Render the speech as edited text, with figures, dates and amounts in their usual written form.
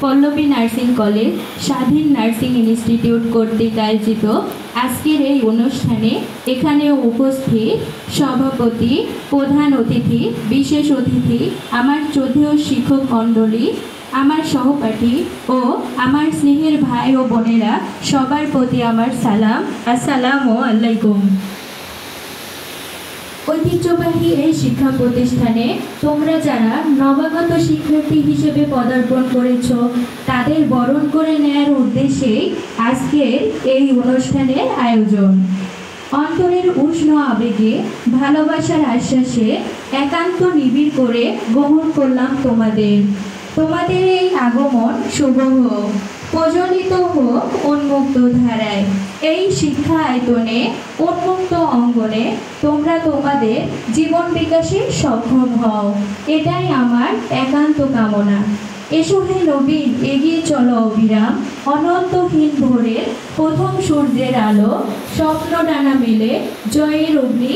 Pallavi nursing college স্বাধীন nursing institute কর্তৃক আয়োজিত আজকের এই অনুষ্ঠানে এখানে উপস্থিত সভাপতি, প্রধান অতিথি, বিশেষ অতিথি, আমার শ্রদ্ধেয় শিক্ষক মণ্ডলী, আমার সহপাঠী ও আমার স্নেহের ভাই ও বোনেরা, সবার প্রতি আমার সালাম। আসসালামু আলাইকুম। ঐতিহ্যবাহী এই শিক্ষা প্রতিষ্ঠানে তোমরা যারা নবাগত শিক্ষার্থী হিসেবে পদার্পণ করেছ, তাদের বরণ করে নেয়ার উদ্দেশ্যেই আজকের এই অনুষ্ঠানের আয়োজন। অন্তরের উষ্ণ আবেগে, ভালোবাসার আশ্বাসে একান্ত নিবিড় করে গ্রহণ করলাম তোমাদের এই আগমন শুভ হোক, প্রজ্বলিত হোক উন্মুক্ত ধারায়। এই শিক্ষা আয়তনে, উন্মুক্ত অঙ্গনে তোমরা তোমাদের জীবন বিকাশে সক্ষম হও, এটাই আমার একান্ত কামনা। এসো হে নবীন, এগিয়ে চলো অবিরাম, অনন্তহীন ভোরের প্রথম সূর্যের আলো, স্বপ্ন ডানা মেলে জয়ের অগ্নি